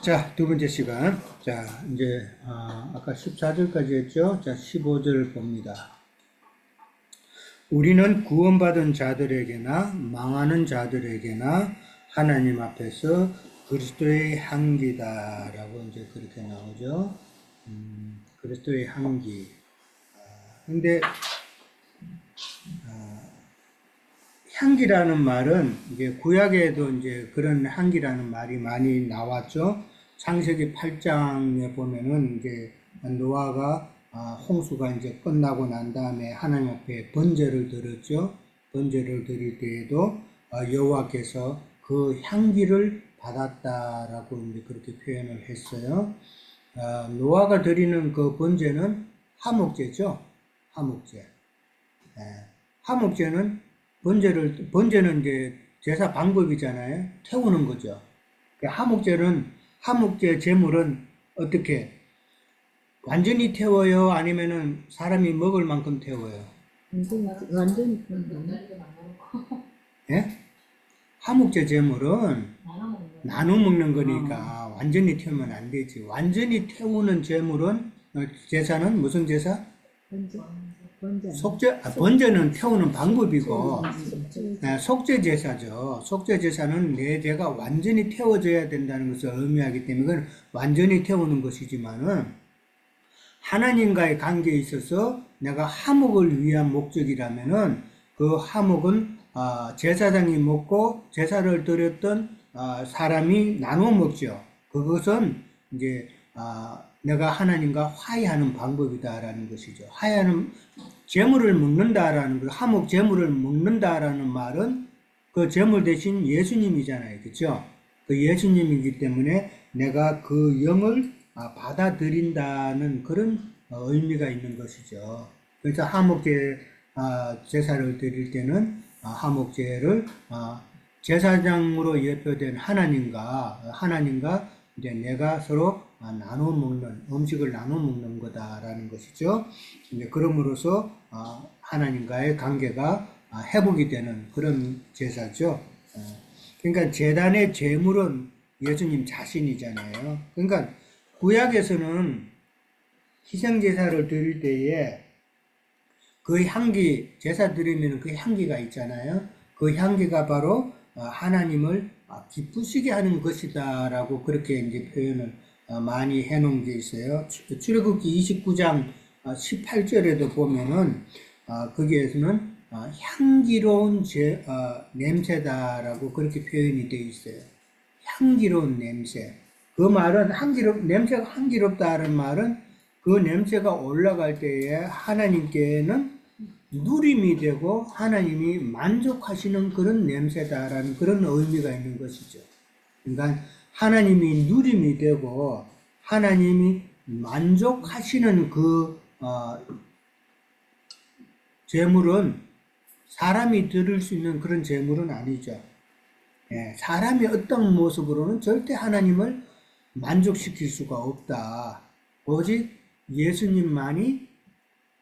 자, 두 번째 시간. 자, 이제, 아까 14절까지 했죠? 자, 15절 봅니다. 우리는 구원받은 자들에게나 망하는 자들에게나 하나님 앞에서 그리스도의 향기다라고 이제 그렇게 나오죠. 그리스도의 향기. 근데, 향기라는 말은 이게 구약에도 이제 그런 향기라는 말이 많이 나왔죠. 창세기 8장에 보면은 이제 노아가 홍수가 이제 끝나고 난 다음에 하나님 앞에 번제를 드렸죠. 번제를 드릴 때에도 여호와께서 그 향기를 받았다라고 이제 그렇게 표현을 했어요. 노아가 드리는 그 번제는 화목제죠. 화목제. 예, 화목제는 번제는 이제 제사 방법이잖아요. 태우는 거죠. 화목제 제물은 어떻게 완전히 태워요? 아니면은 사람이 먹을 만큼 태워요? 완전히 예? 화목제 제물은 나눠 먹는 거니까 완전히 태우면 안 되지. 완전히 태우는 제물은 제사는 무슨 제사? 번제는 태우는 방법이고, 속죄 제사죠. 속죄 제사는 내 죄가 완전히 태워져야 된다는 것을 의미하기 때문에 그건 완전히 태우는 것이지만은 하나님과의 관계에 있어서 내가 화목을 위한 목적이라면은 그 화목은 제사장이 먹고 제사를 드렸던 사람이 나눠 먹죠. 그것은 이제 내가 하나님과 화해하는 방법이다라는 것이죠. 화해하는 제물을 먹는다라는 것, 화목 제물을 먹는다라는 말은 그 제물 대신 예수님이잖아요, 그렇죠? 그 예수님이기 때문에 내가 그 영을 받아들인다는 그런 의미가 있는 것이죠. 그래서 화목제 제사를 드릴 때는 화목제를 제사장으로 예표된 하나님과 이제 내가 서로 나눠 먹는 음식을 나눠 먹는 거다라는 것이죠. 이제 그럼으로써 하나님과의 관계가 회복이 되는 그런 제사죠. 그러니까 제단의 제물은 예수님 자신이잖아요. 그러니까 구약에서는 희생제사를 드릴 때에 그 향기, 제사 드리면 그 향기가 있잖아요. 그 향기가 바로 하나님을 기쁘시게 하는 것이다라고 그렇게 이제 표현을 많이 해놓은 게 있어요. 출애굽기 29장 18절에도 보면은 거기에서는 향기로운 냄새다라고 그렇게 표현이 되어 있어요. 향기로운 냄새. 그 말은 냄새가 향기롭다는 말은 그 냄새가 올라갈 때에 하나님께는 누림이 되고 하나님이 만족하시는 그런 냄새다라는 그런 의미가 있는 것이죠. 그러니까 하나님이 누림이 되고 하나님이 만족하시는 그 제물은 사람이 드릴 수 있는 그런 제물은 아니죠. 사람이 어떤 모습으로는 절대 하나님을 만족시킬 수가 없다. 오직 예수님만이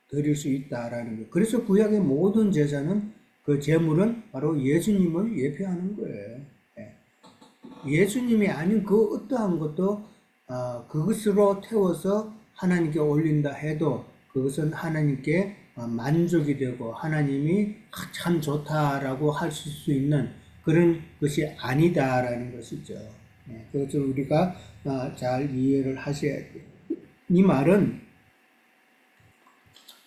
드릴 수 있다라는 거. 그래서 구약의 모든 제사는 그 제물은 바로 예수님을 예표하는 거예요. 예수님이 아닌 그 어떠한 것도 그것으로 태워서 하나님께 올린다 해도 그것은 하나님께 만족이 되고 하나님이 참 좋다라고 하실 수 있는 그런 것이 아니다라는 것이죠. 그것을 우리가 잘 이해를 하셔야 돼요. 이 말은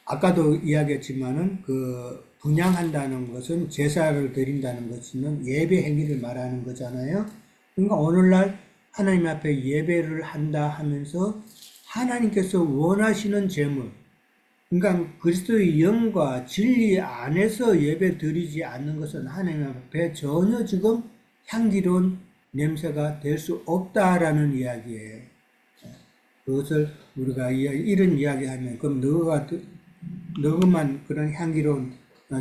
아까도 이야기했지만은 그 분양한다는 것은 제사를 드린다는 것은 예배 행위를 말하는 거잖아요. 그러니까 오늘날 하나님 앞에 예배를 한다 하면서 하나님께서 원하시는 제물, 그러니까 그리스도의 영과 진리 안에서 예배 드리지 않는 것은 하나님 앞에 전혀 지금 향기로운 냄새가 될 수 없다라는 이야기예요. 그것을 우리가 이런 이야기하면 그럼 너만 그런 향기로운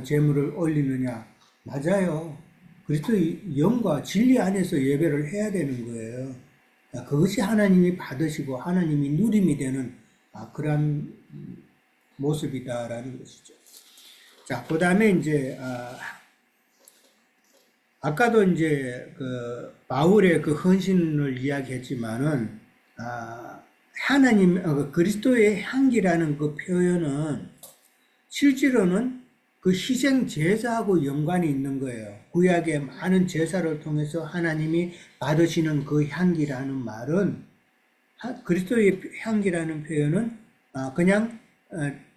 제물을 올리느냐? 맞아요. 그리스도의 영과 진리 안에서 예배를 해야 되는 거예요. 그것이 하나님이 받으시고 하나님이 누림이 되는 그런 모습이다라는 것이죠. 자, 그 다음에 이제 아까도 이제 바울의 그 헌신을 이야기했지만은 하나님 그리스도의 향기라는 그 표현은 실제로는 그 희생 제사하고 연관이 있는 거예요. 구약의 많은 제사를 통해서 하나님이 받으시는 그 향기라는 말은 그리스도의 향기라는 표현은 그냥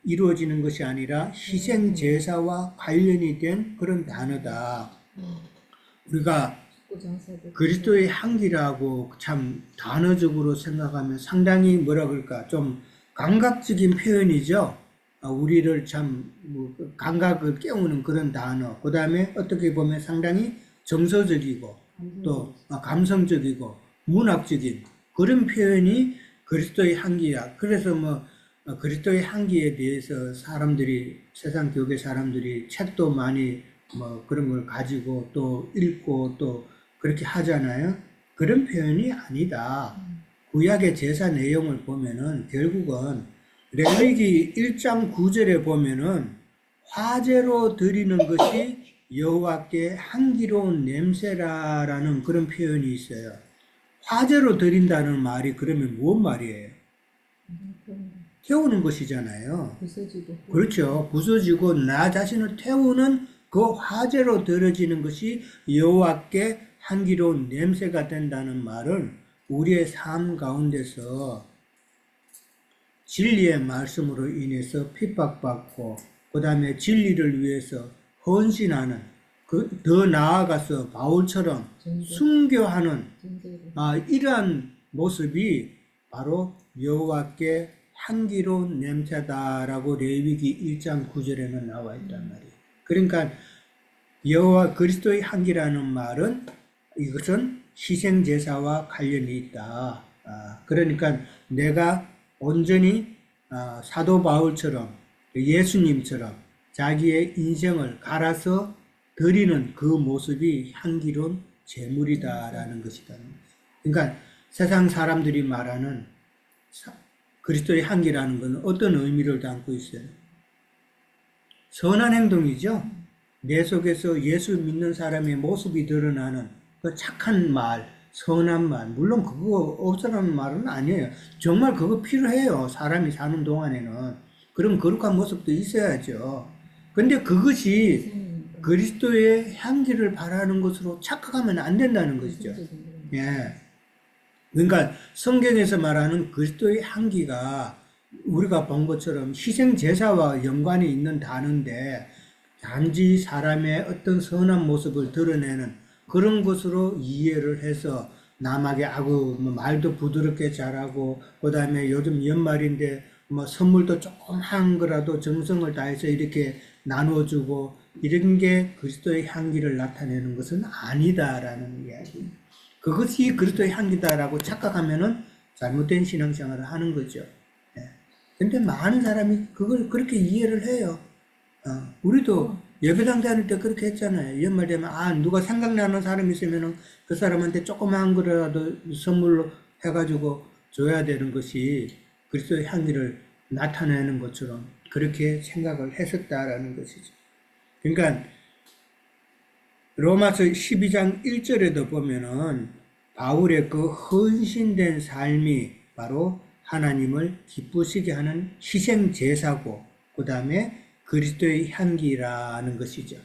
이루어지는 것이 아니라 희생 제사와 관련이 된 그런 단어다. 우리가 그리스도의 향기라고 참 단어적으로 생각하면 상당히 뭐라 그럴까 좀 감각적인 표현이죠. 우리를 참 감각을 깨우는 그런 단어. 그 다음에 어떻게 보면 상당히 정서적이고 또 감성적이고 문학적인 그런 표현이 그리스도의 향기야. 그래서 그리스도의 향기에 대해서 사람들이 세상 교회 사람들이 책도 많이 그런 걸 가지고 또 읽고 또 그렇게 하잖아요. 그런 표현이 아니다. 구약의 제사 내용을 보면은 결국은 레위기 1장 9절에 보면은 화제로 드리는 것이 여호와께 향기로운 냄새라라는 그런 표현이 있어요. 화제로 드린다는 말이 그러면 무슨 말이에요? 태우는 것이잖아요. 부서지고. 그렇죠. 부서지고 나 자신을 태우는 그 화제로 드려지는 것이 여호와께 향기로운 냄새가 된다는 말은 우리의 삶 가운데서 진리의 말씀으로 인해서 핍박받고 그 다음에 진리를 위해서 헌신하는 더 나아가서 바울처럼 순교하는 이러한 모습이 바로 여호와께 향기로운 냄새다라고 레위기 1장 9절에는 나와 있단 말이에요. 그러니까 여호와 그리스도의 향기라는 말은 이것은 희생 제사와 관련이 있다. 그러니까 내가 온전히 사도 바울처럼 예수님처럼 자기의 인생을 갈아서 드리는 그 모습이 향기로운 제물이다라는 것이다. 그러니까 세상 사람들이 말하는 그리스도의 향기라는 것은 어떤 의미를 담고 있어요? 선한 행동이죠. 내 속에서 예수 믿는 사람의 모습이 드러나는 그 착한 말, 선한 말, 물론 그거 없으라는 말은 아니에요. 정말 그거 필요해요. 사람이 사는 동안에는. 그런 거룩한 모습도 있어야죠. 근데 그것이 그리스도의 향기를 바라는 것으로 착각하면 안 된다는 것이죠. 예. 그러니까 성경에서 말하는 그리스도의 향기가 우리가 본 것처럼 희생 제사와 연관이 있는 단어인데 단지 사람의 어떤 선한 모습을 드러내는 그런 것으로 이해를 해서 남에게 말도 부드럽게 잘하고 그 다음에 요즘 연말인데 선물도 조금 한 거라도 정성을 다해서 이렇게 나눠주고 이런 게 그리스도의 향기를 나타내는 것은 아니다라는 이야기. 그것이 그리스도의 향기다라고 착각하면은 잘못된 신앙생활을 하는 거죠. 근데 많은 사람이 그걸 그렇게 이해를 해요. 우리도 예배당 다닐 때 그렇게 했잖아요. 연말 되면 누가 생각나는 사람이 있으면은 그 사람한테 조그마한 거라도 선물로 해가지고 줘야 되는 것이 그리스도의 향기를 나타내는 것처럼 그렇게 생각을 했었다라는 것이죠. 그러니까 로마서 12장 1절에도 보면은 바울의 그 헌신된 삶이 바로 하나님을 기쁘시게 하는 희생 제사고 그 다음에 그리스도의 향기라는 것이죠.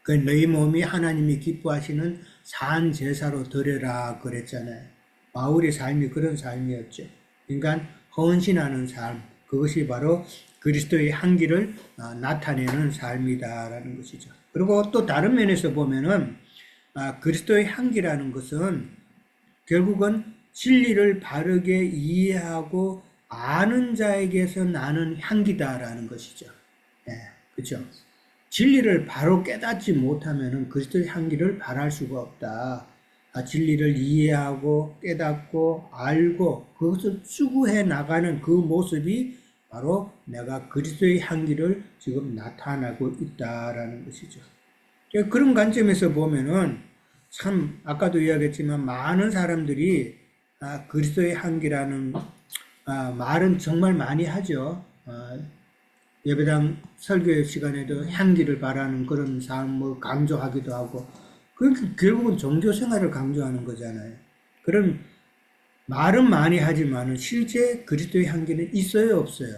그 너희 몸이 하나님이 기뻐하시는 산 제사로 드려라 그랬잖아요. 바울의 삶이 그런 삶이었죠. 그러니까 헌신하는 삶, 그것이 바로 그리스도의 향기를 나타내는 삶이다라는 것이죠. 그리고 또 다른 면에서 보면은 그리스도의 향기라는 것은 결국은 진리를 바르게 이해하고 아는 자에게서 나는 향기다라는 것이죠. 그렇죠. 진리를 바로 깨닫지 못하면은 그리스도의 향기를 발할 수가 없다. 진리를 이해하고 깨닫고 알고 그것을 추구해 나가는 그 모습이 바로 내가 그리스도의 향기를 지금 나타나고 있다라는 것이죠. 그런 관점에서 보면은 참 아까도 이야기했지만 많은 사람들이 그리스도의 향기라는 말은 정말 많이 하죠. 예배당 설교 시간에도 향기를 바라는 그런 삶을 강조하기도 하고, 그러니까 결국은 종교 생활을 강조하는 거잖아요. 그런 말은 많이 하지만은 실제 그리스도의 향기는 있어요, 없어요?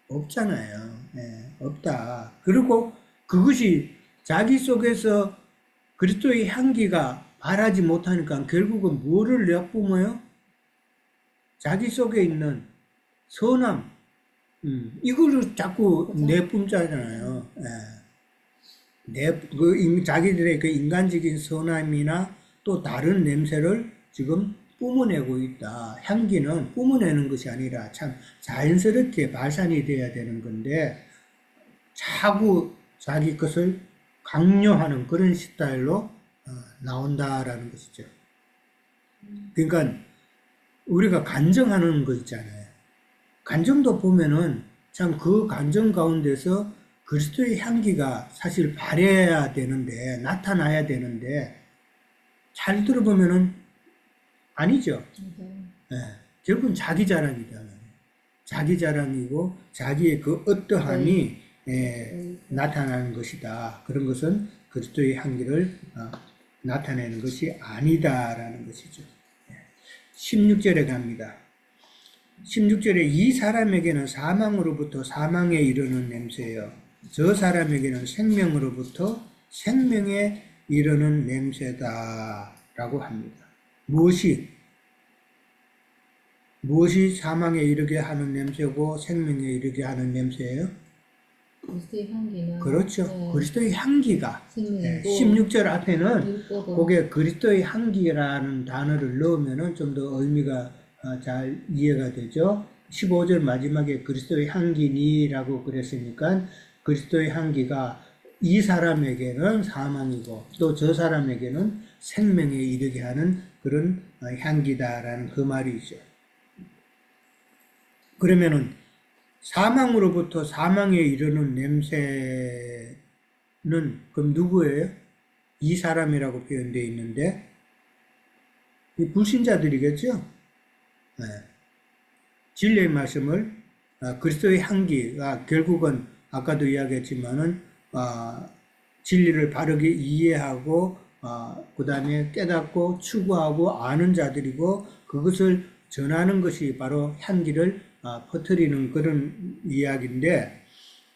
없잖아요. 예, 없다. 그리고 그것이 자기 속에서 그리스도의 향기가 바라지 못하니까 결국은 뭐를 내뿜어요? 자기 속에 있는 선함, 이거를 자꾸 그죠? 내뿜잖아요. 예. 자기들의 그 인간적인 선함이나 또 다른 냄새를 지금 뿜어내고 있다. 향기는 뿜어내는 것이 아니라 참 자연스럽게 발산이 돼야 되는 건데, 자꾸 자기 것을 강요하는 그런 스타일로 나온다라는 것이죠. 그러니까 우리가 간증하는 거 있잖아요. 간증도 보면은 참 그 간증 가운데서 그리스도의 향기가 사실 발해야 되는데, 나타나야 되는데, 잘 들어보면은 아니죠. 예, 결국은 자기 자랑이다. 자기 자랑이고, 자기의 그 어떠함이 나타나는 것이다. 그런 것은 그리스도의 향기를 나타내는 것이 아니다라는 것이죠. 16절에 갑니다. 16절에 이 사람에게는 사망으로부터 사망에 이르는 냄새요. 저 사람에게는 생명으로부터 생명에 이르는 냄새다라고 합니다. 무엇이 사망에 이르게 하는 냄새고 생명에 이르게 하는 냄새예요? 그리스도의 향기는 그렇죠. 네, 그리스도의 향기가. 생명이고 16절 앞에는 율법은 그게 그리스도의 향기라는 단어를 넣으면은 좀 더 의미가 잘 이해가 되죠. 15절 마지막에 그리스도의 향기니라고 그랬으니까 그리스도의 향기가 이 사람에게는 사망이고 또 저 사람에게는 생명에 이르게 하는 그런 향기다라는 그 말이죠. 그러면은 사망으로부터 사망에 이르는 냄새는 그럼 누구예요? 이 사람이라고 표현되어 있는데 이 불신자들이겠죠? 네. 진리의 말씀을 그리스도의 향기가 결국은 아까도 이야기했지만은 진리를 바르게 이해하고 그 다음에 깨닫고 추구하고 아는 자들이고 그것을 전하는 것이 바로 향기를 퍼뜨리는 그런 이야기인데,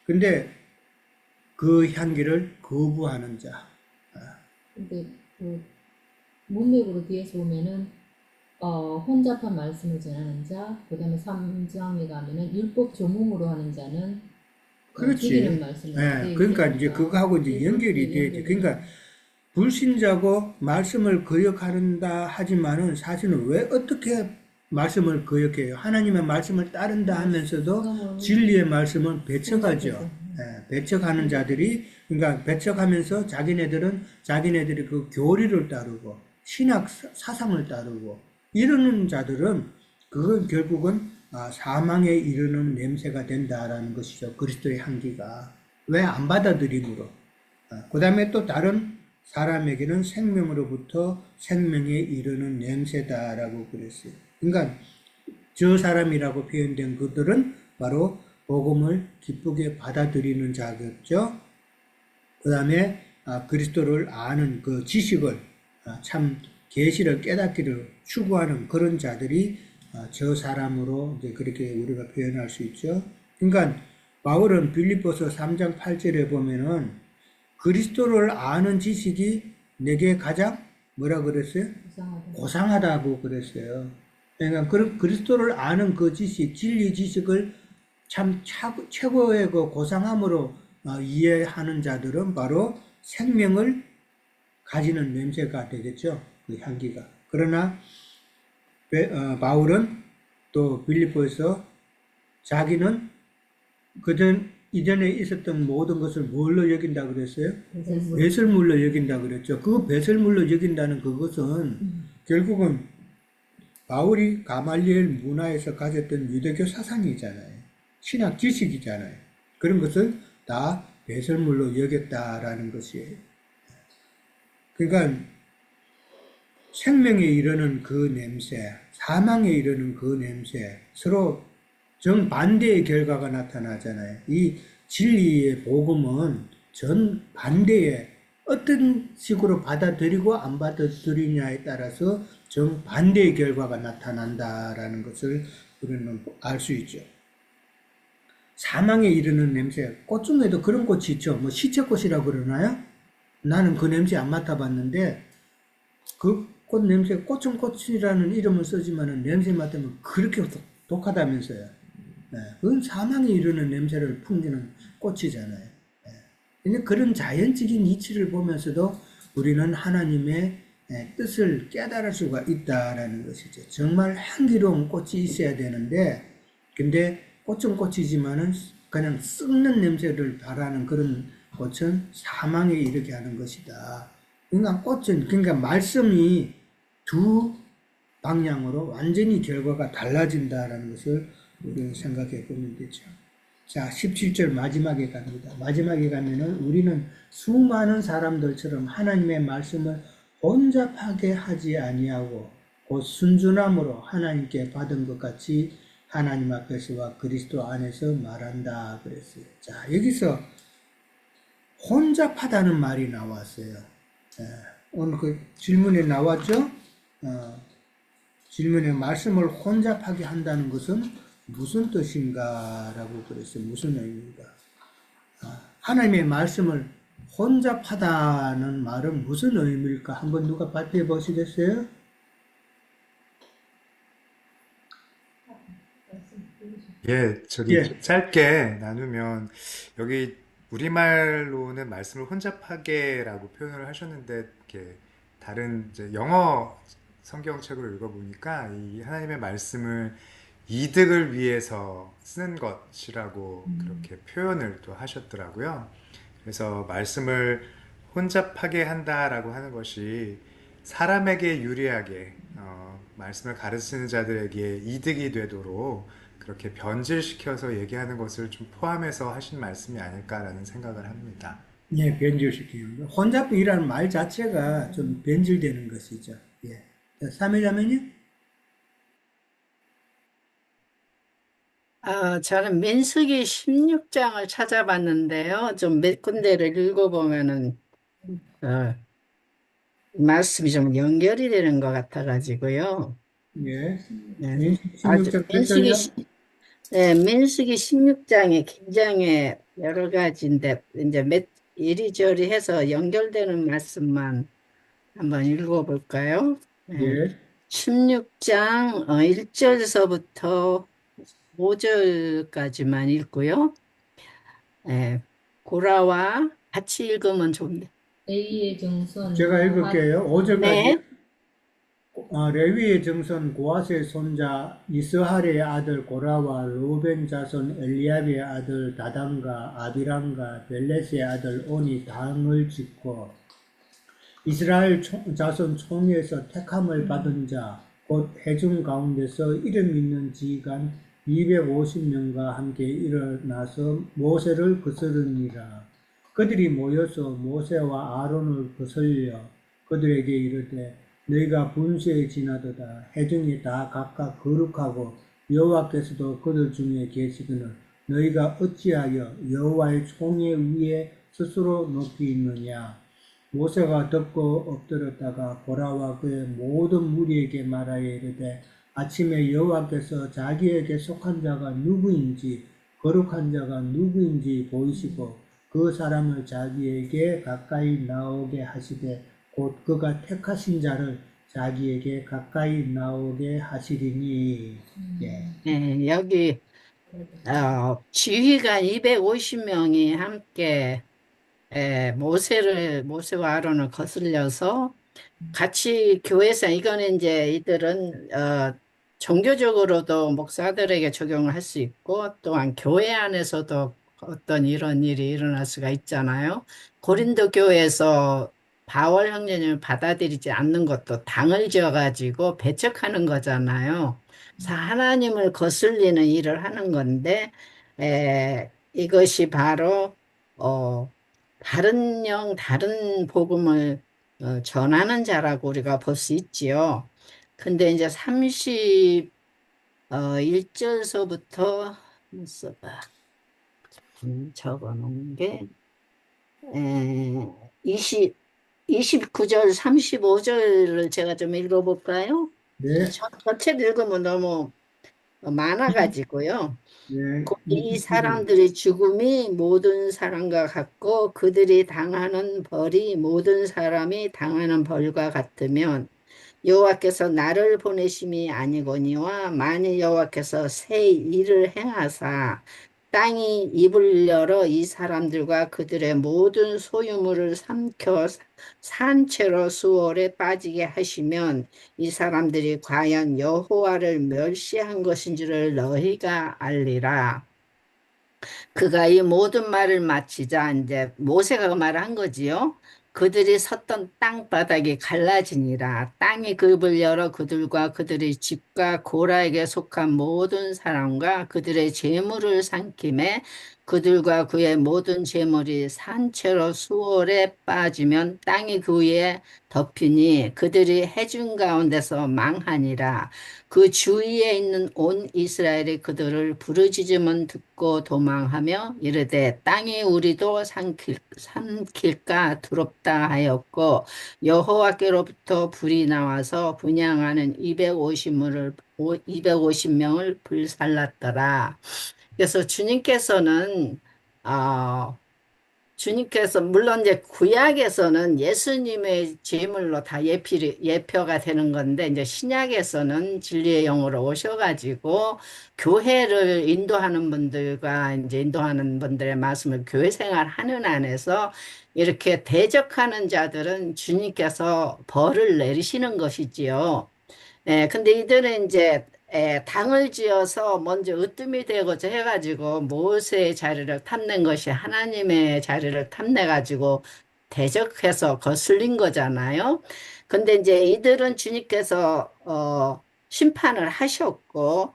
근데 그 향기를 거부하는 자. 근데 그 문맥으로 뒤에서 보면은 혼잡한 말씀을 전하는 자, 그 다음에 3장에 가면은 율법 조문으로 하는 자는 죽이는 그렇지. 말씀을 예, 그러니까 이제 그거하고 이제 연결이 되지. 그러니까 불신자고 말씀을 거역한다 하지만은 사실은 왜 어떻게 말씀을 거역해요? 하나님의 말씀을 따른다 하면서도 진리의 말씀은 배척하죠. 예, 배척하는 자들이, 그러니까 배척하면서 자기네들이 그 교리를 따르고 신학 사상을 따르고 이러는 자들은 그건 결국은 사망에 이르는 냄새가 된다라는 것이죠. 그리스도의 향기가. 왜 안 받아들임으로. 그 다음에 또 다른 사람에게는 생명으로부터 생명에 이르는 냄새다라고 그랬어요. 그러니까 저 사람이라고 표현된 그들은 바로 복음을 기쁘게 받아들이는 자겠죠. 그 다음에 그리스도를 아는 그 지식을 참 계시를 깨닫기를 추구하는 그런 자들이 저 사람으로 이제 그렇게 우리가 표현할 수 있죠. 그러니까 바울은 빌립보서 3장 8절에 보면은 그리스도를 아는 지식이 내게 가장 뭐라 그랬어요? 고상하다고 그랬어요. 그러니까 그리스도를 아는 그 지식, 진리 지식을 참 최고의 그 고상함으로 이해하는 자들은 바로 생명을 가지는 냄새가 되겠죠. 그 향기가. 그러나 바울은 또 빌립보에서 자기는 이전에 있었던 모든 것을 뭘로 여긴다 그랬어요? 배설물로 여긴다 그랬죠. 그 배설물로 여긴다는 그것은 결국은 바울이 가말리엘 문화에서 가졌던 유대교 사상이잖아요. 신학 지식이잖아요. 그런 것을 다 배설물로 여겼다라는 것이에요. 그러니까 생명에 이르는 그 냄새, 사망에 이르는 그 냄새, 서로 정반대의 결과가 나타나잖아요. 이 진리의 복음은 정반대의 어떤 식으로 받아들이고 안 받아들이냐에 따라서 정반대의 결과가 나타난다라는 것을 우리는 알 수 있죠. 사망에 이르는 냄새, 꽃 중에도 그런 꽃이 있죠. 뭐 시체꽃이라고 그러나요? 나는 그 냄새 안 맡아봤는데 그 꽃 냄새, 꽃은 꽃이라는 이름을 쓰지만은 냄새 맡으면 그렇게 독하다면서요. 네, 그건 사망에 이르는 냄새를 풍기는 꽃이잖아요. 네. 근데 그런 자연적인 이치를 보면서도 우리는 하나님의 뜻을 깨달을 수가 있다라는 것이죠. 정말 향기로운 꽃이 있어야 되는데, 근데 꽃은 꽃이지만은 그냥 썩는 냄새를 바라는 그런 꽃은 사망에 이르게 하는 것이다. 그러니까 꽃은, 그러니까 말씀이 두 방향으로 완전히 결과가 달라진다라는 것을 우리는 생각해 보면 되죠. 자, 17절 마지막에 갑니다. 마지막에 가면은 우리는 수많은 사람들처럼 하나님의 말씀을 혼잡하게 하지 아니하고 곧 순전함으로 하나님께 받은 것 같이 하나님 앞에서와 그리스도 안에서 말한다 그랬어요. 자, 여기서 혼잡하다는 말이 나왔어요. 예, 오늘 그 질문에 나왔죠? 질문에 말씀을 혼잡하게 한다는 것은 무슨 뜻인가? 라고 그랬어요. 무슨 의미인가? 하나님의 말씀을 혼잡하다는 말은 무슨 의미일까? 한번 누가 발표해 보시겠어요? 예, 저기 예, 짧게 나누면 여기 우리말로는 말씀을 혼잡하게라고 표현을 하셨는데 이렇게 다른 이제 영어 성경책을 읽어보니까 이 하나님의 말씀을 이득을 위해서 쓰는 것이라고 그렇게 표현을 또 하셨더라고요. 그래서 말씀을 혼잡하게 한다라고 하는 것이 사람에게 유리하게 말씀을 가르치는 자들에게 이득이 되도록 그렇게 변질시켜서 얘기하는 것을 좀 포함해서 하신 말씀이 아닐까라는 생각을 합니다. 예, 변질시키는 거. 혼잡이라는 말 자체가 좀 변질되는 것이죠. 예. 자, 3회자면요? 저는 민수기 16장을 찾아봤는데요. 좀 몇 군데를 읽어보면은, 어, 말씀이 좀 연결이 되는 것 같아가지고요. 예. 네. 민수 아주, 16장 몇 절요? 네, 민수기 16장에 굉장히 여러 가지인데, 이제 이리저리 해서 연결되는 말씀만 한번 읽어볼까요? 네. 예. 16장 1절서부터 5절까지만 읽고요. 네, 고라와 같이 읽으면 좋은데. A의 정선 제가 읽을게요. 5절까지. 네, 레위의 정손 고아스의 손자 이스할의 아들 고라와 루벤 자손 엘리압의 아들 다단과 아비람과 벨렛의 아들 온이 당을 짓고 이스라엘 자손 총회에서 택함을 받은 자 곧 회중 가운데서 이름 있는 지휘관 250명과 함께 일어나서 모세를 거스르니라. 그들이 모여서 모세와 아론을 거슬려 그들에게 이르되 너희가 분수에 지나도다. 회중이 다 각각 거룩하고 여호와께서도 그들 중에 계시거늘 너희가 어찌하여 여호와의 총회 위에 스스로 높이 있느냐. 모세가 덮고 엎드렸다가 고라와 그의 모든 무리에게 말하여 이르되 아침에 여호와께서 자기에게 속한 자가 누구인지 거룩한 자가 누구인지 보이시고 그 사람을 자기에게 가까이 나오게 하시되 곧 그가 택하신 자를 자기에게 가까이 나오게 하시리니. 예. 네, 여기 지휘관 250명이 함께 모세와 아론을 거슬려서 같이 교회에서 이거는 이제 이들은 종교적으로도 목사들에게 적용을 할 수 있고 또한 교회 안에서도 어떤 이런 일이 일어날 수가 있잖아요. 고린도 교회에서 바울 형제님을 받아들이지 않는 것도 당을 지어가지고 배척하는 거잖아요. 그래서 하나님을 거슬리는 일을 하는 건데 이것이 바로 어, 다른 복음을 전하는 자라고 우리가 볼 수 있지요. 근데 이제 1절서부터 써봐. 적어 놓은 게, 20, 29절, 35절을 제가 좀 읽어볼까요? 네, 전체 읽으면 너무 많아가지고요. 네, 곧 이 29절. 사람들의 죽음이 모든 사람과 같고 그들이 당하는 벌이 모든 사람이 당하는 벌과 같으면 여호와께서 나를 보내심이 아니거니와 만일 여호와께서 새 일을 행하사 땅이 입을 열어 이 사람들과 그들의 모든 소유물을 삼켜 산채로 수월에 빠지게 하시면 이 사람들이 과연 여호와를 멸시한 것인지를 너희가 알리라. 그가 이 모든 말을 마치자 이제 모세가 그 말을 한 거지요. 그들이 섰던 땅바닥이 갈라지니라. 땅이 급을 열어 그들과 그들의 집과 고라에게 속한 모든 사람과 그들의 재물을 삼킴에 그들과 그의 모든 재물이 산채로 수월에 빠지면 땅이 그 위에 덮이니 그들이 해중 가운데서 망하니라. 그 주위에 있는 온 이스라엘이 그들을 부르짖음은 듣고 도망하며 이르되 땅이 우리도 삼킬까 두렵다 하였고 여호와께로부터 불이 나와서 분향하는 250명을 불살랐더라. 그래서 주님께서 물론 이제 구약에서는 예수님의 제물로 다 예표가 되는 건데 이제 신약에서는 진리의 영으로 오셔가지고 교회를 인도하는 분들과 이제 인도하는 분들의 말씀을 교회 생활하는 안에서 이렇게 대적하는 자들은 주님께서 벌을 내리시는 것이지요. 근데 이들은 이제 당을 지어서 먼저 으뜸이 되고자 해가지고 모세의 자리를 탐낸 것이 하나님의 자리를 탐내가지고 대적해서 거슬린 거잖아요. 근데 이제 이들은 주님께서 심판을 하셨고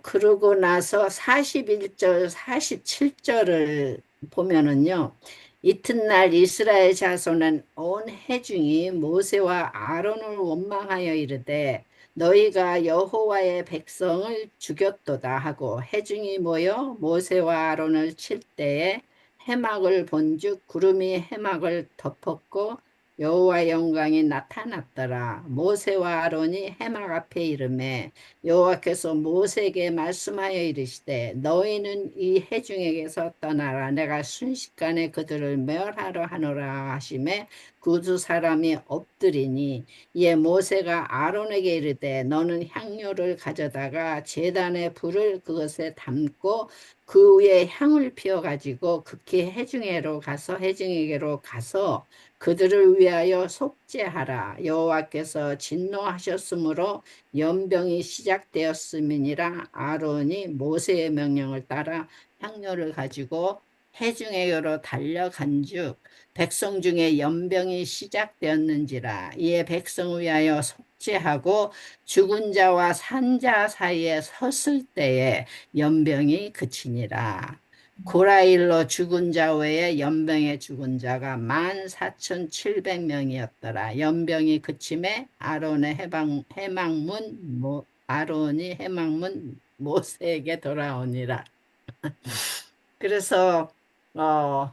그러고 나서 41절, 47절을 보면은요. 이튿날 이스라엘 자손은 온 회중이 모세와 아론을 원망하여 이르되 너희가 여호와의 백성을 죽였도다 하고 회중이 모여 모세와 아론을 칠 때에 해막을 본즉 구름이 해막을 덮었고 여호와의 영광이 나타났더라. 모세와 아론이 해막 앞에 이르매 여호와께서 모세에게 말씀하여 이르시되 너희는 이 회중에게서 떠나라. 내가 순식간에 그들을 멸하러 하노라 하시매 그 두 사람이 엎드리니 이에 모세가 아론에게 이르되 너는 향료를 가져다가 제단의 불을 그것에 담고 그 위에 향을 피워 가지고 극히 회중에게로 가서 그들을 위하여 속죄하라. 여호와께서 진노하셨으므로 연병이 시작되었음이니라. 아론이 모세의 명령을 따라 향료를 가지고 회중에게로 달려간즉 백성 중에 연병이 시작되었는지라. 이에 백성을 위하여 속죄하고 죽은 자와 산 자 사이에 섰을 때에 연병이 그치니라. 고라일로 죽은 자 외에 연병에 죽은 자가 14,700명이었더라. 연병이 그침에 아론이 해방문 모세에게 돌아오니라. 그래서 어,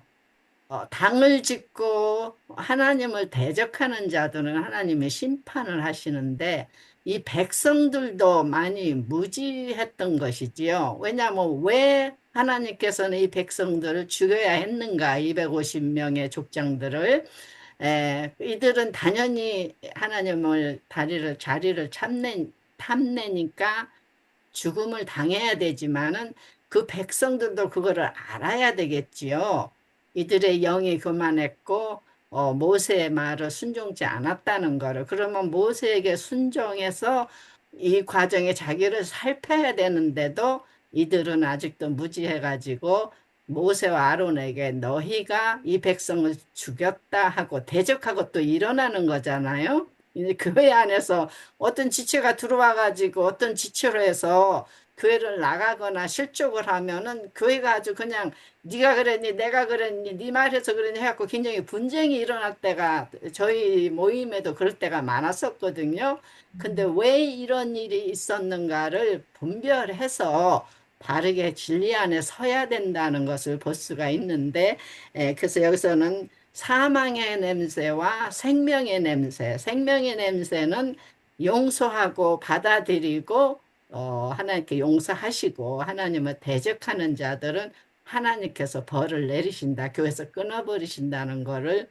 당을 짓고 하나님을 대적하는 자들은 하나님의 심판을 하시는데 이 백성들도 많이 무지했던 것이지요. 왜냐하면 왜 하나님께서는 이 백성들을 죽여야 했는가? 250명의 족장들을. 이들은 당연히 하나님을 자리를 탐내니까 죽음을 당해야 되지만은 그 백성들도 그거를 알아야 되겠지요. 이들의 영이 교만했고 모세의 말을 순종치 않았다는 거를. 그러면 모세에게 순종해서 이 과정에 자기를 살펴야 되는데도 이들은 아직도 무지해가지고 모세와 아론에게 너희가 이 백성을 죽였다 하고 대적하고 또 일어나는 거잖아요. 이제 교회 안에서 어떤 지체가 들어와가지고 어떤 지체로 해서 교회를 나가거나 실족을 하면은 교회가 아주 그냥 네가 그랬니 내가 그랬니 네 말해서 그랬니 해갖고 굉장히 분쟁이 일어날 때가 저희 모임에도 그럴 때가 많았었거든요. 근데 왜 이런 일이 있었는가를 분별해서 바르게 진리 안에 서야 된다는 것을 볼 수가 있는데, 그래서 여기서는 사망의 냄새와 생명의 냄새, 생명의 냄새는 용서하고 받아들이고 하나님께 용서하시고 하나님을 대적하는 자들은 하나님께서 벌을 내리신다, 교회에서 끊어버리신다는 거를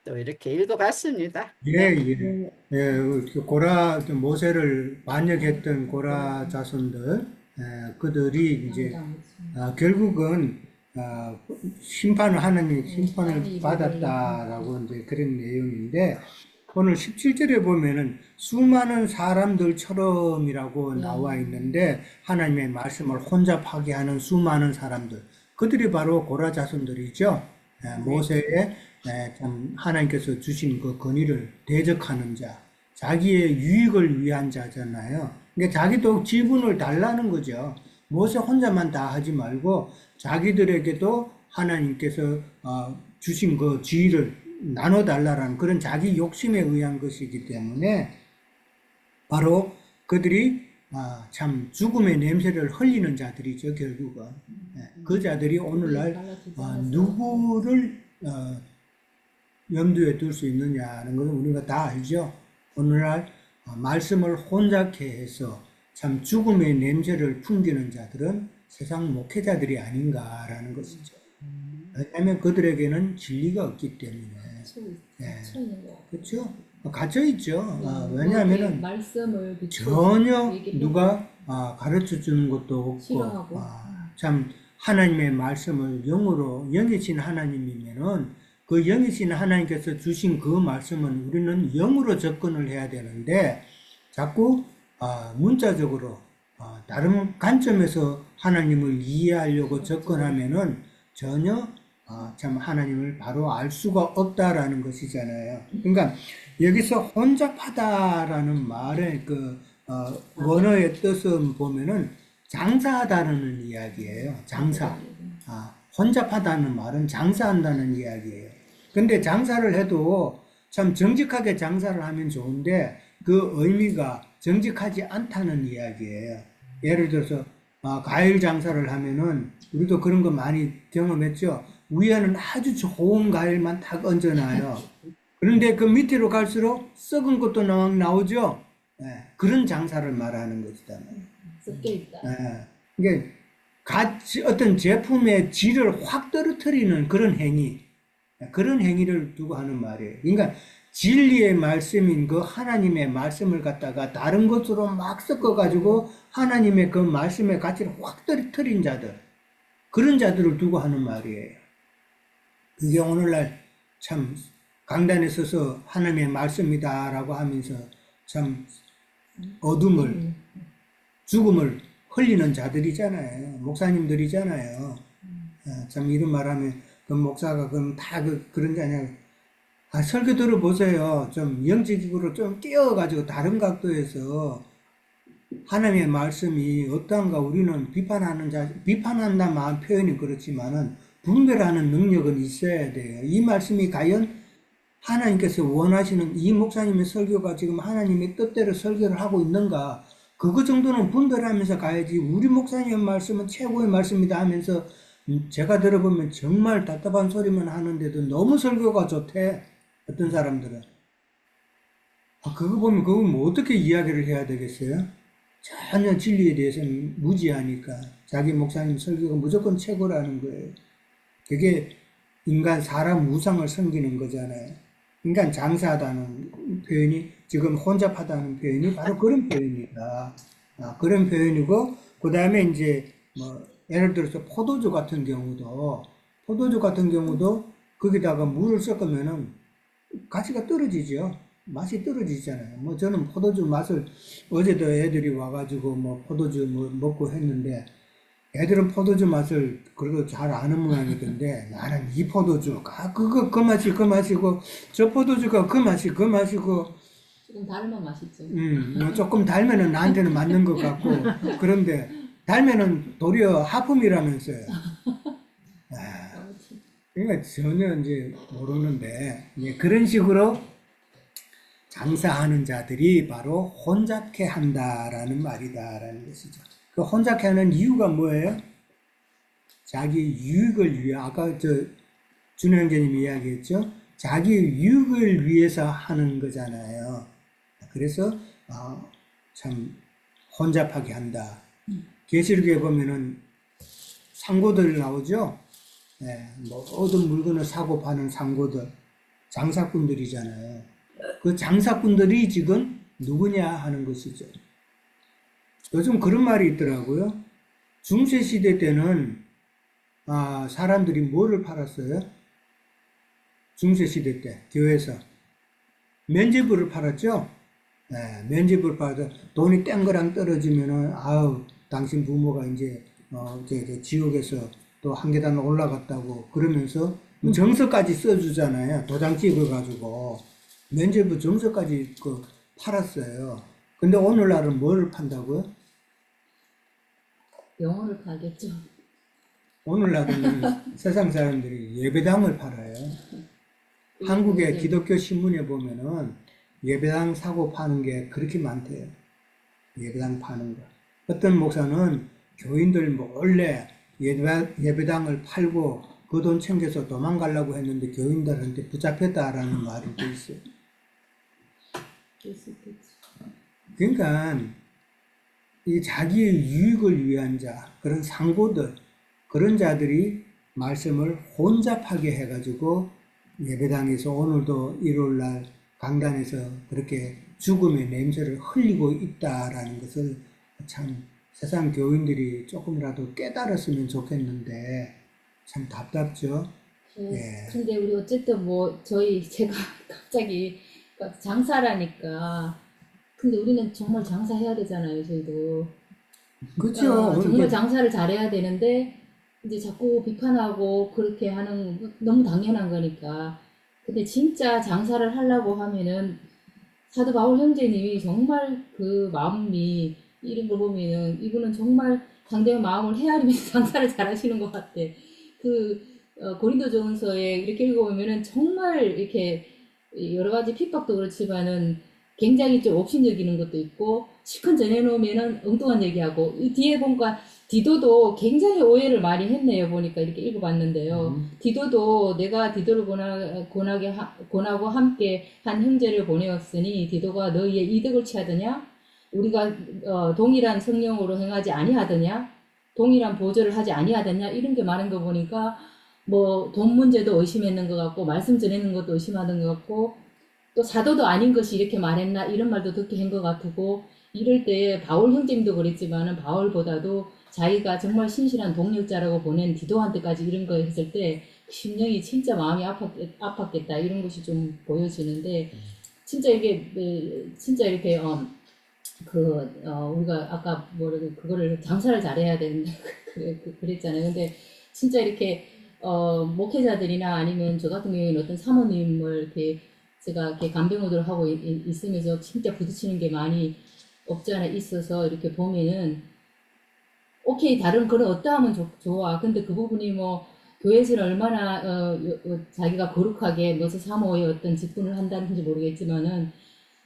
또 이렇게 읽어봤습니다. 예, 예. 예, 그 고라, 모세를 반역했던 고라 자손들, 그들이 이제, 결국은, 심판을, 하나님 심판을 받았다라고 이제 그런 내용인데, 오늘 17절에 보면은 수많은 사람들처럼이라고 나와 있는데, 하나님의 말씀을 혼잡하게 하는 수많은 사람들, 그들이 바로 고라 자손들이죠. 모세의 참 하나님께서 주신 그 권위를 대적하는 자, 자기의 유익을 위한 자잖아요. 그러니까 자기도 지분을 달라는 거죠. 모세 혼자만 다 하지 말고 자기들에게도 하나님께서 주신 그 지위를 나눠달라는 그런 자기 욕심에 의한 것이기 때문에 바로 그들이 참 죽음의 냄새를 흘리는 자들이죠, 결국은. 그 자들이 오늘날 누구를 염두에 둘 수 있느냐는 것은 우리가 다 알죠. 오늘날 말씀을 혼잡케 해서 참 죽음의 냄새를 풍기는 자들은 세상 목회자들이 아닌가라는 것이죠. 왜냐하면 그들에게는 진리가 없기 때문에. 그렇죠? 갇혀 있죠. 왜냐하면은 말씀을 전혀 누가 가르쳐 주는 것도 없고, 참 하나님의 말씀을 영으로 영이신 하나님이면은 그 영이신 하나님께서 주신 그 말씀은 우리는 영으로 접근을 해야 되는데 자꾸 문자적으로 다른 관점에서 하나님을 이해하려고 접근하면은 전혀 참 하나님을 바로 알 수가 없다라는 것이잖아요. 그러니까 여기서 혼잡하다라는 말의 그 원어의 뜻은 보면은 장사하다는 이야기예요. 장사. 혼잡하다는 말은 장사한다는 이야기예요. 근데 장사를 해도 참 정직하게 장사를 하면 좋은데 그 의미가 정직하지 않다는 이야기예요. 예를 들어서 과일 장사를 하면은 우리도 그런 거 많이 경험했죠. 위에는 아주 좋은 과일만 딱 얹어놔요. 그런데 그 밑으로 갈수록 썩은 것도 나오죠. 그런 장사를 말하는 것이다. 섞여있다. 이게 어떤 제품의 질을 확 떨어뜨리는 그런 행위, 그런 행위를 두고 하는 말이에요. 그러니까 진리의 말씀인 그 하나님의 말씀을 갖다가 다른 것으로 막 섞어가지고 하나님의 그 말씀의 가치를 확 떨어뜨린 자들, 그런 자들을 두고 하는 말이에요. 그게 오늘날 참 강단에 서서 하나님의 말씀이다라고 하면서 참 어둠을, 죽음을 흘리는 자들이잖아요. 목사님들이잖아요. 참 이런 말하면 그 목사가 그럼 다 그런 게 아니라 설교 들어보세요. 좀 영적으로 좀 깨어가지고 다른 각도에서 하나님의 말씀이 어떠한가 우리는 비판한다만 표현이 그렇지만은 분별하는 능력은 있어야 돼요. 이 말씀이 과연 하나님께서 원하시는 이 목사님의 설교가 지금 하나님의 뜻대로 설교를 하고 있는가? 그거 정도는 분별하면서 가야지. 우리 목사님의 말씀은 최고의 말씀이다 하면서 제가 들어보면 정말 답답한 소리만 하는데도 너무 설교가 좋대. 어떤 사람들은. 그거 보면 그거 뭐 어떻게 이야기를 해야 되겠어요? 전혀 진리에 대해서는 무지하니까 자기 목사님 설교가 무조건 최고라는 거예요. 그게 사람 우상을 섬기는 거잖아요. 인간 장사하다는 표현이 지금 혼잡하다는 표현이 바로 그런 표현이다. 그런 표현이고 그 다음에 이제 뭐 예를 들어서 포도주 같은 경우도 거기다가 물을 섞으면은 가치가 떨어지죠. 맛이 떨어지잖아요. 뭐 저는 포도주 맛을 어제도 애들이 와가지고 뭐 포도주 뭐 먹고 했는데 애들은 포도주 맛을 그래도 잘 아는 모양이던데 나는 이 포도주 그 맛이고 저 포도주가 그 맛이고 조금 달면 맛있죠. 조금 달면은 나한테는 맞는 것 같고 그런데 달면은 도리어 하품이라면서요. 아, 아무튼 그러니까 전혀 이제 모르는데, 예, 그런 식으로 장사하는 자들이 바로 혼잡케 한다라는 말이다라는 것이죠. 그 혼잡케 하는 이유가 뭐예요? 자기 유익을 위해, 아까 준호 형제님이 이야기했죠. 자기 유익을 위해서 하는 거잖아요. 그래서 참 혼잡하게 한다. 계시록에 보면은 상고들 나오죠. 예, 뭐 모든 물건을 사고 파는 상고들, 장사꾼들이잖아요. 그 장사꾼들이 지금 누구냐 하는 것이죠. 요즘 그런 말이 있더라고요. 중세 시대 때는 사람들이 뭐를 팔았어요? 중세 시대 때 교회에서 면죄부를 팔았죠. 네, 면죄부를 팔아서 돈이 땡그랑 떨어지면은 아우 당신 부모가 이제 지옥에서 또 한 계단 올라갔다고 그러면서 뭐 정서까지 써주잖아요. 도장 찍어가지고 면죄부 정서까지 팔았어요. 근데 오늘날은 뭐를 판다고요? 영혼을 팔겠죠. 오늘날은 세상 사람들이 예배당을 팔아요. 한국의 기독교 신문에 보면은 예배당 사고 파는 게 그렇게 많대요. 예배당 파는 거. 어떤 목사는 교인들 몰래 예배당을 팔고 그 돈 챙겨서 도망가려고 했는데 교인들한테 붙잡혔다라는 말이 있어요. 그럴 수 있겠지. 그러니까 이 자기의 유익을 위한 자, 그런 상고들, 그런 자들이 말씀을 혼잡하게 해가지고 예배당에서 오늘도 일요일날 강단에서 그렇게 죽음의 냄새를 흘리고 있다라는 것을 참 세상 교인들이 조금이라도 깨달았으면 좋겠는데 참 답답죠. 예. 근데 우리 어쨌든 뭐 제가 갑자기 장사라니까. 근데 우리는 정말 장사해야 되잖아요, 저희도. 그렇죠. 정말 장사를 잘해야 되는데 이제 자꾸 비판하고 그렇게 하는 거 너무 당연한 거니까. 근데 진짜 장사를 하려고 하면은 사도 바울 형제님이 정말 그 마음이 이런 거 보면은 이분은 정말 상대의 마음을 헤아리면서 장사를 잘 하시는 것 같아. 고린도전서에 이렇게 읽어보면은 정말 이렇게 여러 가지 핍박도 그렇지만은 굉장히 좀 업신여기는 것도 있고 실컷 전해놓으면은 엉뚱한 얘기하고 이 뒤에 보니까 디도도 굉장히 오해를 많이 했네요. 보니까 이렇게 읽어봤는데요. 디도도 내가 디도를 권하고 함께 한 형제를 보내었으니 디도가 너희의 이득을 취하더냐? 우리가 동일한 성령으로 행하지 아니하더냐? 동일한 보조를 하지 아니하더냐? 이런 게 많은 거 보니까 뭐 돈 문제도 의심했는 것 같고 말씀 전하는 것도 의심하던 것 같고 또 사도도 아닌 것이 이렇게 말했나 이런 말도 듣게 한 것 같고 이럴 때 바울 형제님도 그랬지만은 바울보다도 자기가 정말 신실한 동력자라고 보낸 디도한테까지 이런 거 했을 때 심령이 진짜 마음이 아팠겠다 이런 것이 좀 보여지는데 진짜 이게 진짜 이렇게 우리가 아까 그거를 장사를 잘해야 된다 그랬잖아요. 근데 진짜 이렇게 목회자들이나 아니면 저 같은 경우에는 어떤 사모님을 이렇게 제가 이렇게 간병호도를 하고 있으면서 진짜 부딪히는 게 많이 없지 않아 있어서 이렇게 보면은 오케이 다른 그런 어떠하면 좋아. 근데 그 부분이 뭐 교회에서는 얼마나 자기가 거룩하게 무슨 사모의 어떤 직분을 한다는지 모르겠지만은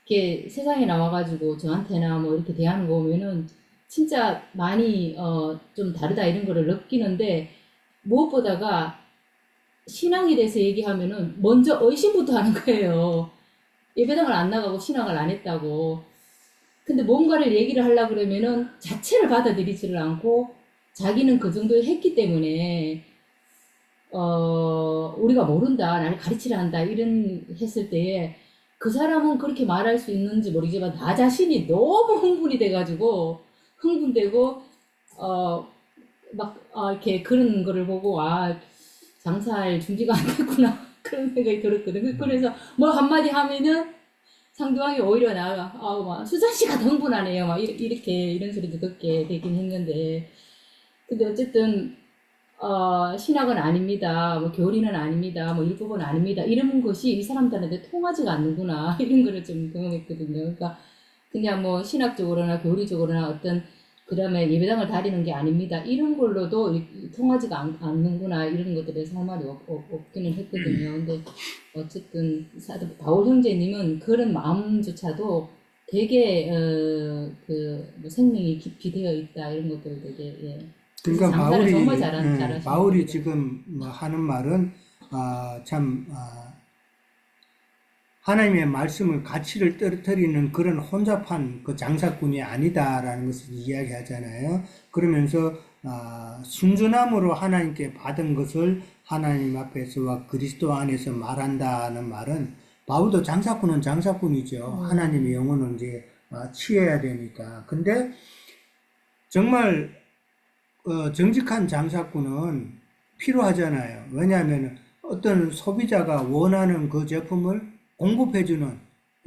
이렇게 세상에 나와가지고 저한테나 뭐 이렇게 대하는 거 보면은 진짜 많이 좀 다르다 이런 거를 느끼는데 무엇보다가 신앙에 대해서 얘기하면은 먼저 의심부터 하는 거예요. 예배당을 안 나가고 신앙을 안 했다고. 근데 뭔가를 얘기를 하려고 그러면은 자체를 받아들이지를 않고 자기는 그 정도 했기 때문에 우리가 모른다, 나를 가르치려 한다 이런 했을 때에 그 사람은 그렇게 말할 수 있는지 모르지만 나 자신이 너무 흥분이 돼가지고 흥분되고 이렇게 그런 거를 보고 장사할 준비가 안 됐구나 그런 생각이 들었거든. 그래서 뭐 한마디 하면은 상대방이 오히려 막 수잔 씨가 더 흥분하네요. 막 이렇게 이런 소리도 듣게 되긴 했는데 근데 어쨌든 신학은 아닙니다. 뭐 교리는 아닙니다. 뭐 율법은 아닙니다. 이런 것이 이 사람들한테 통하지가 않는구나 이런 거를 좀 경험했거든요. 그러니까 그냥 뭐 신학적으로나 교리적으로나 어떤 그다음에 예배당을 다니는 게 아닙니다. 이런 걸로도 통하지가 않는구나 이런 것들에서 할 말이 없기는 했거든요. 근데 어쨌든 사도 바울 형제님은 그런 마음조차도 되게 뭐 생명이 깊이 되어 있다 이런 것들 되게 예. 그러니까 장사를 정말 바울이 잘하시는 바울이 분이죠. 지금 뭐 하는 말은 하나님의 말씀을 가치를 떨어뜨리는 그런 혼잡한 그 장사꾼이 아니다라는 것을 이야기하잖아요. 그러면서 순전함으로 하나님께 받은 것을 하나님 앞에서와 그리스도 안에서 말한다는 말은 바울도 장사꾼은 장사꾼이죠. 하나님의 영혼을 이제 취해야 되니까. 근데 정말 정직한 장사꾼은 필요하잖아요. 왜냐하면 어떤 소비자가 원하는 그 제품을 공급해주는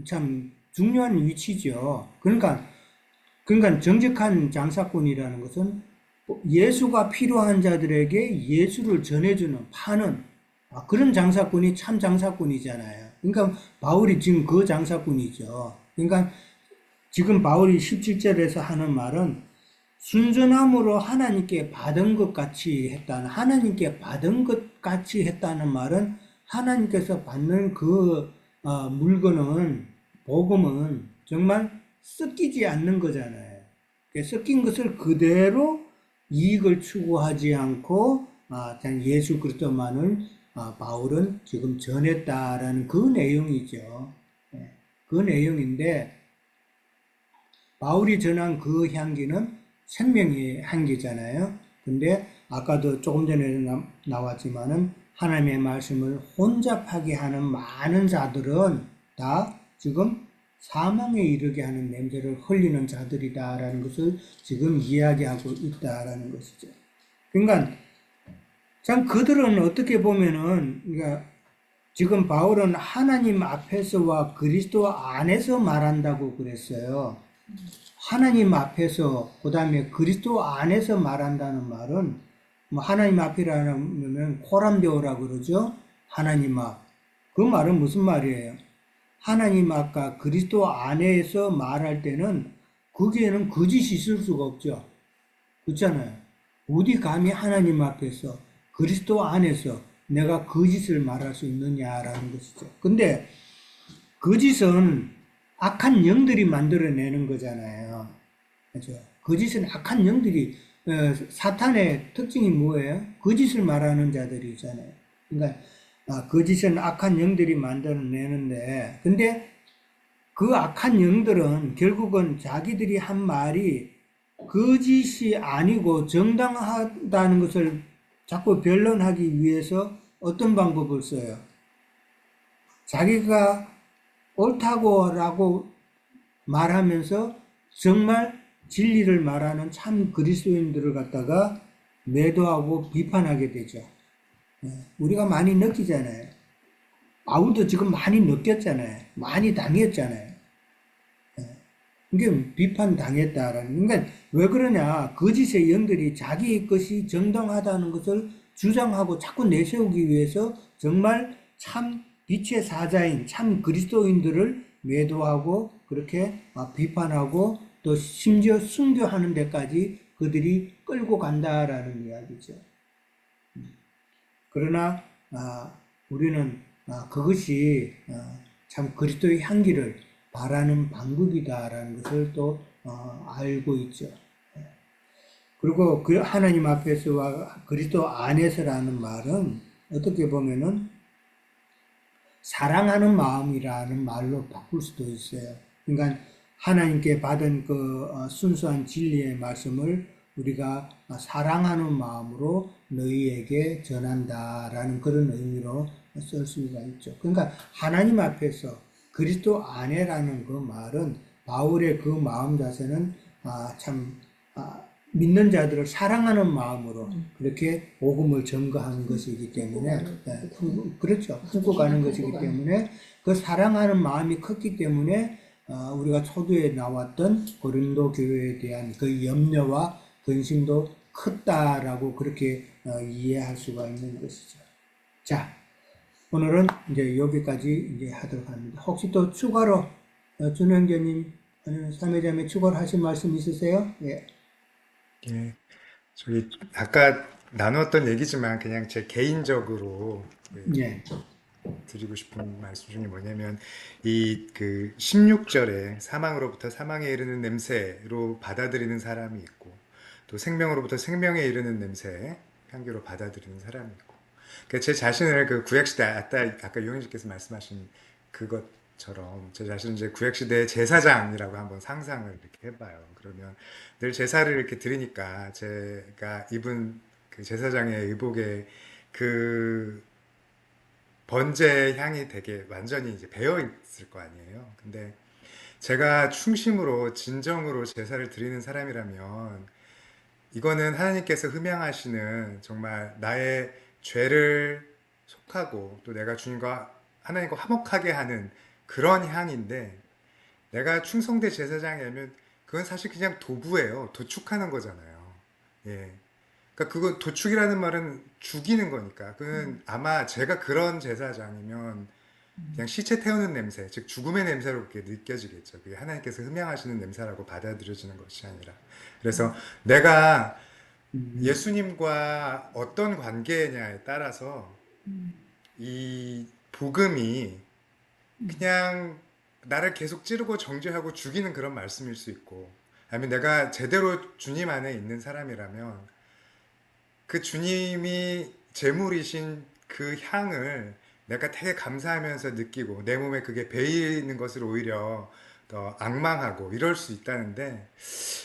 참 중요한 위치죠. 그러니까 정직한 장사꾼이라는 것은 예수가 필요한 자들에게 예수를 전해주는, 파는 그런 장사꾼이 참 장사꾼이잖아요. 그러니까 바울이 지금 그 장사꾼이죠. 그러니까 지금 바울이 17절에서 하는 말은 순전함으로 하나님께 받은 것 같이 했다는, 하나님께 받은 것 같이 했다는 말은 하나님께서 받는 그 물건은, 복음은 정말 섞이지 않는 거잖아요. 섞인 것을 그대로 이익을 추구하지 않고 예수 그리스도만을 바울은 지금 전했다라는 그 내용이죠. 그 내용인데 바울이 전한 그 향기는 생명의 향기잖아요. 근데 아까도 조금 전에 나왔지만은 하나님의 말씀을 혼잡하게 하는 많은 자들은 다 지금 사망에 이르게 하는 냄새를 흘리는 자들이다라는 것을 지금 이야기하고 있다라는 것이죠. 그러니까 참 그들은 어떻게 보면은 그러니까 지금 바울은 하나님 앞에서와 그리스도 안에서 말한다고 그랬어요. 하나님 앞에서 그다음에 그리스도 안에서 말한다는 말은 뭐 하나님 앞이라면 코람데오라고 그러죠. 하나님 앞. 그 말은 무슨 말이에요? 하나님 앞과 그리스도 안에서 말할 때는 거기에는 거짓이 있을 수가 없죠. 그렇잖아요. 어디 감히 하나님 앞에서 그리스도 안에서 내가 거짓을 말할 수 있느냐라는 것이죠. 근데 거짓은 악한 영들이 만들어내는 거잖아요. 그렇죠? 거짓은 악한 영들이 사탄의 특징이 뭐예요? 거짓을 말하는 자들이잖아요. 그러니까 거짓은 악한 영들이 만들어내는데, 근데 그 악한 영들은 결국은 자기들이 한 말이 거짓이 아니고 정당하다는 것을 자꾸 변론하기 위해서 어떤 방법을 써요? 자기가 옳다고라고 말하면서 정말 진리를 말하는 참 그리스도인들을 갖다가 매도하고 비판하게 되죠. 우리가 많이 느끼잖아요. 바울도 지금 많이 느꼈잖아요. 많이 당했잖아요. 이게 비판당했다라는. 그러니까 왜 그러냐? 거짓의 영들이 자기 것이 정당하다는 것을 주장하고 자꾸 내세우기 위해서 정말 참 빛의 사자인 참 그리스도인들을 매도하고 그렇게 비판하고 또 심지어 순교하는 데까지 그들이 끌고 간다라는 이야기죠. 그러나 우리는 그것이 참 그리스도의 향기를 바라는 방법이다라는 것을 또 알고 있죠. 그리고 그 하나님 앞에서와 그리스도 안에서라는 말은 어떻게 보면은 사랑하는 마음이라는 말로 바꿀 수도 있어요. 그러니까 하나님께 받은 그 순수한 진리의 말씀을 우리가 사랑하는 마음으로 너희에게 전한다라는 그런 의미로 쓸 수가 있죠. 그러니까 하나님 앞에서 그리스도 안에라는 그 말은 바울의 그 마음 자세는 참 믿는 자들을 사랑하는 마음으로 그렇게 복음을 전거하는 것이기 때문에 그렇죠. 품고 가는 것이기 때문에 그 사랑하는 마음이 컸기 때문에 우리가 초두에 나왔던 고린도 교회에 대한 그 염려와 근심도 컸다라고 그렇게 이해할 수가 있는 것이죠. 자, 오늘은 이제 여기까지 이제 하도록 합니다. 혹시 또 추가로 준영교님 아니면 삼회자매 추가로 하실 말씀 있으세요? 예. 예, 저기 아까 나눴던 얘기지만 그냥 제 개인적으로 예, 드리고 싶은 말씀 중에 뭐냐면 이 그 16절에 사망으로부터 사망에 이르는 냄새로 받아들이는 사람이 있고 또 생명으로부터 생명에 이르는 냄새 향기로 받아들이는 사람이 있고 그러니까 제 자신을 그 구약시대 아까 유형님께서 말씀하신 그것처럼 제 자신을 이제 구약시대의 제사장이라고 한번 상상을 이렇게 해봐요. 그러면 늘 제사를 이렇게 드리니까 제가 입은 그 제사장의 의복에 그 번제 향이 되게 완전히 이제 배어 있을 거 아니에요. 근데 제가 충심으로 진정으로 제사를 드리는 사람이라면 이거는 하나님께서 흠양하시는 정말 나의 죄를 속하고 또 내가 주님과 하나님과 화목하게 하는 그런 향인데 내가 충성대 제사장이라면 그건 사실 그냥 도구예요. 도축하는 거잖아요. 예. 그러니까 그거 도축이라는 말은 죽이는 거니까. 그건 아마 제가 그런 제사장이면 그냥 시체 태우는 냄새, 즉 죽음의 냄새로 그렇게 느껴지겠죠. 그게 하나님께서 흠양하시는 냄새라고 받아들여지는 것이 아니라. 그래서 내가 예수님과 어떤 관계냐에 따라서 이 복음이 그냥 나를 계속 찌르고 정죄하고 죽이는 그런 말씀일 수 있고, 아니면 내가 제대로 주님 안에 있는 사람이라면 그 주님이 제물이신 그 향을 내가 되게 감사하면서 느끼고 내 몸에 그게 배이는 것을 오히려 더 악망하고 이럴 수 있다는데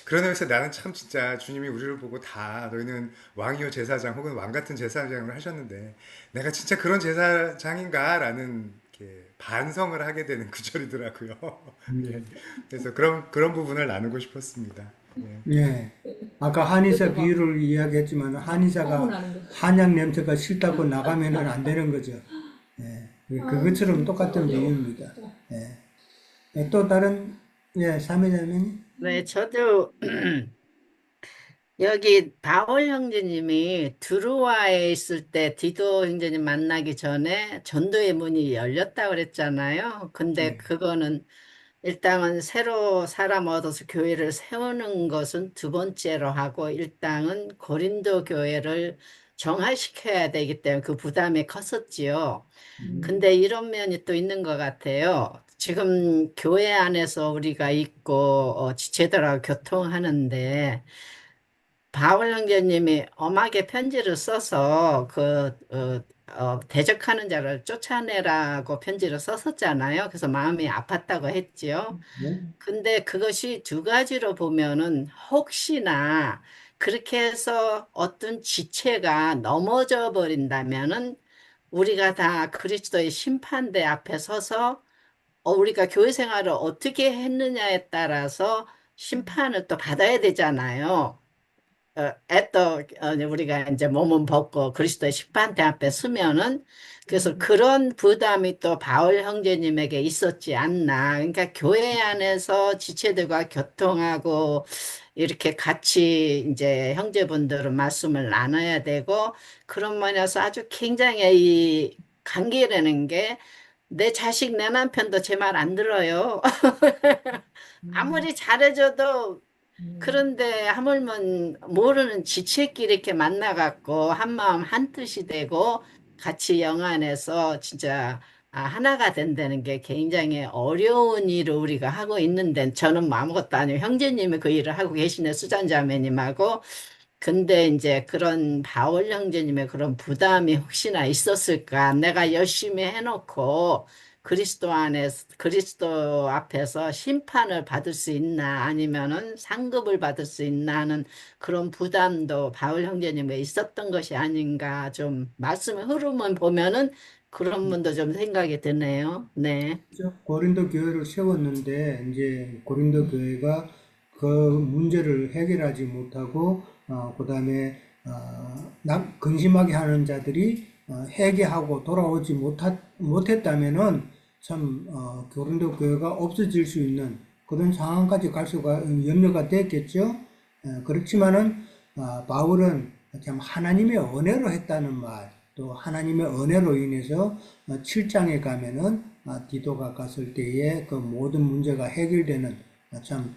그런 의미에서 나는 참 진짜 주님이 우리를 보고 다 너희는 왕이요 제사장 혹은 왕 같은 제사장을 하셨는데 내가 진짜 그런 제사장인가 라는 이렇게 반성을 하게 되는 구절이더라고요. 예. 그래서 그런 부분을 나누고 싶었습니다. 예. 예. 아까 한의사 그래서 막 비유를 이야기했지만 한의사가 소문나는 거. 한약 냄새가 싫다고 나가면은 안 되는 거죠. 예. 그것처럼 진짜 똑같은 어려워. 비유입니다. 예. 또 다른 사회자님. 네, 저도 여기 바울 형제님이 두루와에 있을 때 디도 형제님 만나기 전에 전도의 문이 열렸다고 그랬잖아요. 근데 예. 그거는 일단은 새로 사람 얻어서 교회를 세우는 것은 두 번째로 하고 일단은 고린도 교회를 정화시켜야 되기 때문에 그 부담이 컸었지요. 음, 근데 이런 면이 또 있는 것 같아요. 지금 교회 안에서 우리가 있고 지체들하고 교통하는데 바울 형제님이 엄하게 편지를 써서 대적하는 자를 쫓아내라고 편지를 썼었잖아요. 그래서 마음이 아팠다고 했지요. 예. 근데 그것이 두 가지로 보면은 혹시나 그렇게 해서 어떤 지체가 넘어져 버린다면은 우리가 다 그리스도의 심판대 앞에 서서 우리가 교회 생활을 어떻게 했느냐에 따라서 심판을 또 받아야 되잖아요. 우리가 이제 몸은 벗고 그리스도의 십판대 앞에 서면은 그래서 그런 부담이 또 바울 형제님에게 있었지 않나. 그러니까 교회 안에서 지체들과 교통하고 이렇게 같이 이제 형제분들은 말씀을 나눠야 되고 그런 면에서 아주 굉장히 이 관계라는 게 내 자식, 내 남편도 제 말 안 들어요. 음, 아무리 잘해줘도 음, 그런데 하물며 모르는 지체끼리 이렇게 만나갖고 한마음 한뜻이 되고 같이 영안에서 진짜 하나가 된다는 게 굉장히 어려운 일을 우리가 하고 있는데 저는 뭐 아무것도 아니고 형제님이 그 일을 하고 계시네 수잔자매님하고 근데 이제 그런 바울 형제님의 그런 부담이 혹시나 있었을까? 내가 열심히 해놓고 그리스도 안에서, 그리스도 앞에서 심판을 받을 수 있나? 아니면은 상급을 받을 수 있나 하는 그런 부담도 바울 형제님에 있었던 것이 아닌가? 좀 말씀의 흐름을 보면은 그런 분도 좀 생각이 드네요. 네. 고린도 교회를 세웠는데 이제 고린도 교회가 그 문제를 해결하지 못하고 그다음에 근심하게 하는 자들이 회개하고 돌아오지 못했다면은 참 고린도 교회가 없어질 수 있는 그런 상황까지 갈 수가 염려가 됐겠죠. 그렇지만은 바울은 참 하나님의 은혜로 했다는 말, 또 하나님의 은혜로 인해서 7장에 가면은 디도가 갔을 때에 그 모든 문제가 해결되는 참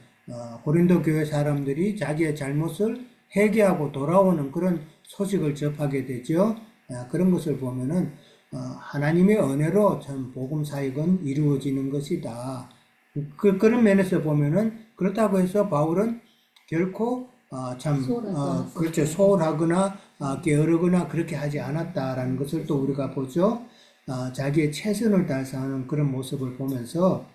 고린도 교회 사람들이 자기의 잘못을 회개하고 돌아오는 그런 소식을 접하게 되죠. 그런 것을 보면은 하나님의 은혜로 참 복음 사역은 이루어지는 것이다. 그런 면에서 보면은 그렇다고 해서 바울은 결코 소홀하지 않았을 그렇죠. 거예요. 소홀하거나 게으르거나 그렇게 하지 않았다라는 것을 또 우리가 보죠. 자기의 최선을 다해서 하는 그런 모습을 보면서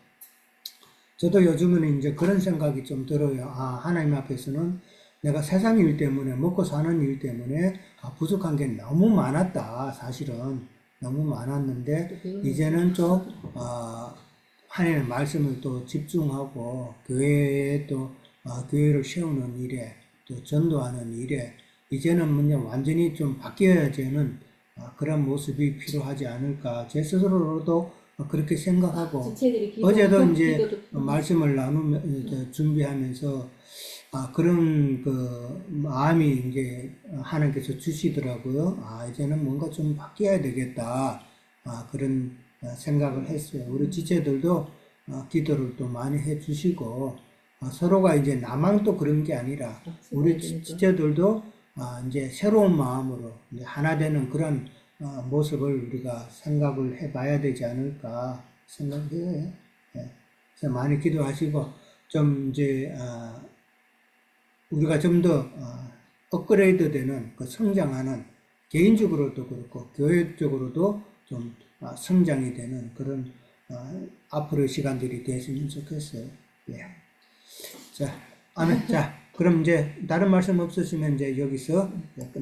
저도 요즘은 이제 그런 생각이 좀 들어요. 하나님 앞에서는 내가 세상 일 때문에, 먹고 사는 일 때문에 부족한 게 너무 많았다. 사실은 너무 많았는데 이제는 좀 하나님의 말씀을 또 집중하고 교회에 또 교회를 세우는 일에 또 전도하는 일에 이제는 뭐냐 완전히 좀 바뀌어야 되는 그런 모습이 필요하지 않을까. 제 스스로도 그렇게 생각하고 지체들이 어제도 이제 기도도 말씀을 준비하면서 그런 그 마음이 이제 하나님께서 주시더라고요. 이제는 뭔가 좀 바뀌어야 되겠다. 그런 생각을 했어요. 우리 지체들도 기도를 또 많이 해주시고 서로가 이제 나만 또 그런 게 아니라 우리 지체들도 이제 새로운 마음으로 이제 하나 되는 그런 모습을 우리가 생각을 해봐야 되지 않을까 생각해요. 그래서 많이 기도하시고 좀 이제 우리가 좀 더 업그레이드 되는 그 성장하는 개인적으로도 그렇고 교회적으로도 좀 성장이 되는 그런 앞으로의 시간들이 됐으면 좋겠어요. 예. 자, 아멘. 자, 그럼 이제 다른 말씀 없으시면 이제 여기서